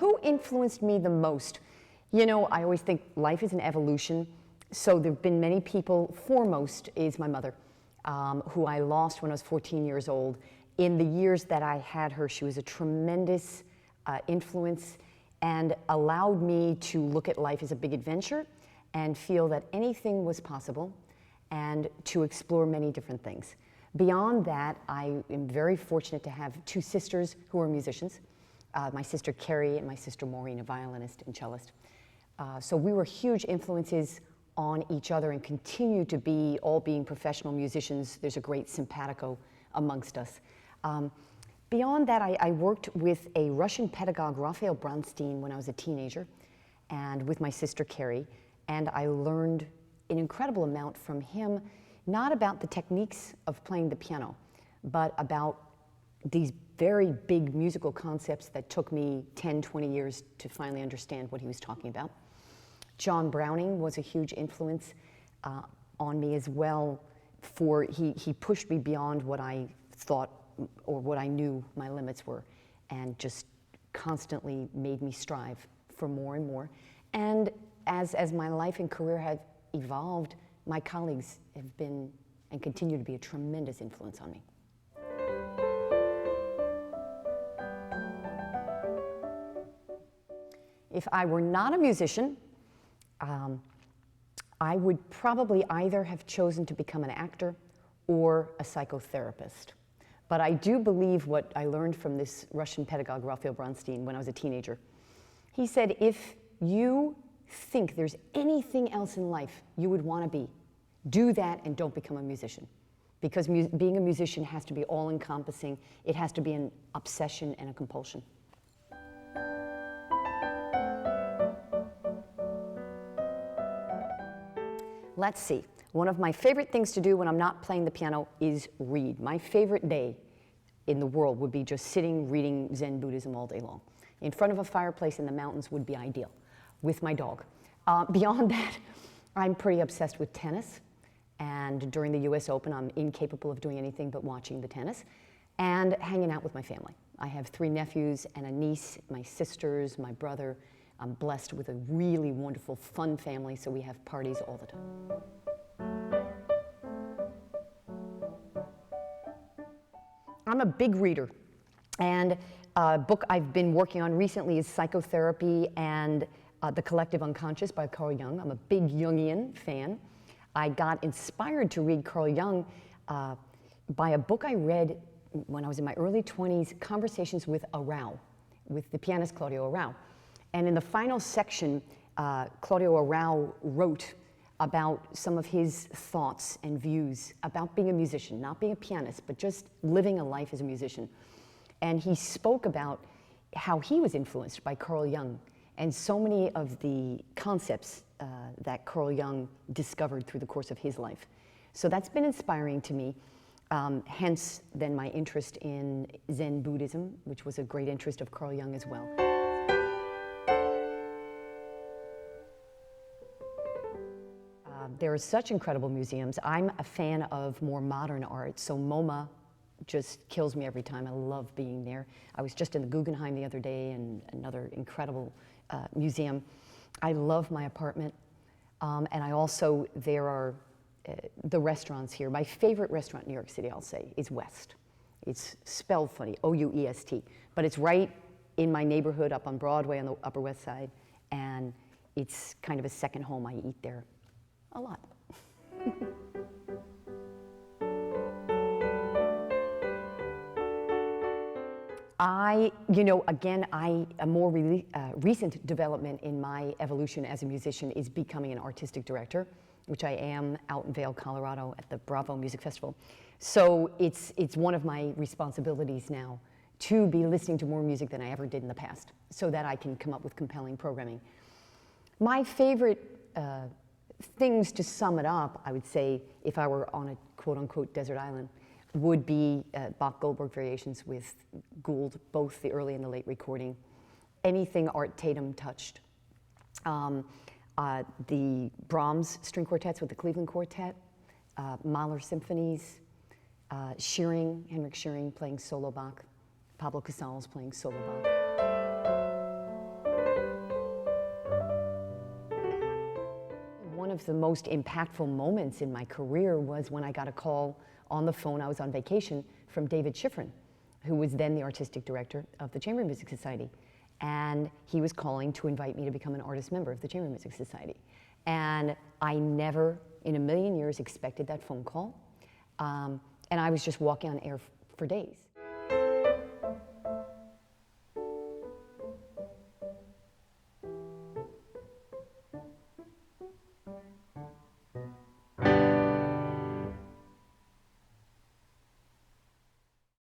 Who influenced me the most? You know, I always think life is an evolution. So there have been many people. Foremost is my mother, who I lost when I was 14 years old. In the years that I had her, she was a tremendous influence and allowed me to look at life as a big adventure and feel that anything was possible and to explore many different things. Beyond that, I am very fortunate to have two sisters who are musicians, my sister Carrie and my sister Maureen, a violinist and cellist. So we were huge influences on each other and continue to be, all being professional musicians. There's a great simpatico amongst us. Beyond that, I worked with a Russian pedagogue, Raphael Bronstein, when I was a teenager, and with my sister Carrie, and I learned an incredible amount from him, not about the techniques of playing the piano, but about these very big musical concepts that took me 10, 20 years to finally understand what he was talking about. John Browning was a huge influence on me as well. He pushed me beyond what I thought or what I knew my limits were, and just constantly made me strive for more and more. And as my life and career have evolved, my colleagues have been and continue to be a tremendous influence on me. If I were not a musician, I would probably either have chosen to become an actor or a psychotherapist. But I do believe what I learned from this Russian pedagogue, Raphael Bronstein, when I was a teenager. He said, if you think there's anything else in life you would want to be, do that and don't become a musician. Because being a musician has to be all-encompassing. It has to be an obsession and a compulsion. Let's see. One of my favorite things to do when I'm not playing the piano is read. My favorite day in the world would be just sitting reading Zen Buddhism all day long. In front of a fireplace in the mountains would be ideal, with my dog. Beyond that, I'm pretty obsessed with tennis. And during the US Open, I'm incapable of doing anything but watching the tennis and hanging out with my family. I have 3 nephews and a niece, my sisters, my brother. I'm blessed with a really wonderful, fun family, so we have parties all the time. I'm a big reader, and a book I've been working on recently is Psychotherapy and The Collective Unconscious by Carl Jung. I'm a big Jungian fan. I got inspired to read Carl Jung by a book I read when I was in my early 20s, Conversations with Arau, with the pianist Claudio Arau. And in the final section, Claudio Arau wrote about some of his thoughts and views about being a musician, not being a pianist, but just living a life as a musician. And he spoke about how he was influenced by Carl Jung and so many of the concepts that Carl Jung discovered through the course of his life. So that's been inspiring to me, hence then my interest in Zen Buddhism, which was a great interest of Carl Jung as well. There are such incredible museums. I'm a fan of more modern art, so MoMA just kills me every time. I love being there. I was just in the Guggenheim the other day, and another incredible museum. I love my apartment, and I also, there are the restaurants here. My favorite restaurant in New York City, I'll say, is West. It's spelled funny, O-U-E-S-T, but it's right in my neighborhood up on Broadway on the Upper West Side, and it's kind of a second home. I eat there a lot. A more recent development in my evolution as a musician is becoming an artistic director, which I am out in Vail, Colorado at the Bravo Music Festival. So it's one of my responsibilities now to be listening to more music than I ever did in the past, so that I can come up with compelling programming. My favorite things, to sum it up, I would say, if I were on a quote-unquote desert island, would be Bach-Goldberg variations with Gould, both the early and the late recording. Anything Art Tatum touched. The Brahms string quartets with the Cleveland Quartet, Mahler symphonies, Henrik Schering playing solo Bach, Pablo Casals playing solo Bach. of the most impactful moments in my career was when I got a call on the phone. I was on vacation, from David Schifrin, who was then the artistic director of the Chamber Music Society. And he was calling to invite me to become an artist member of the Chamber Music Society. And I never in a million years expected that phone call. And I was just walking on air for days.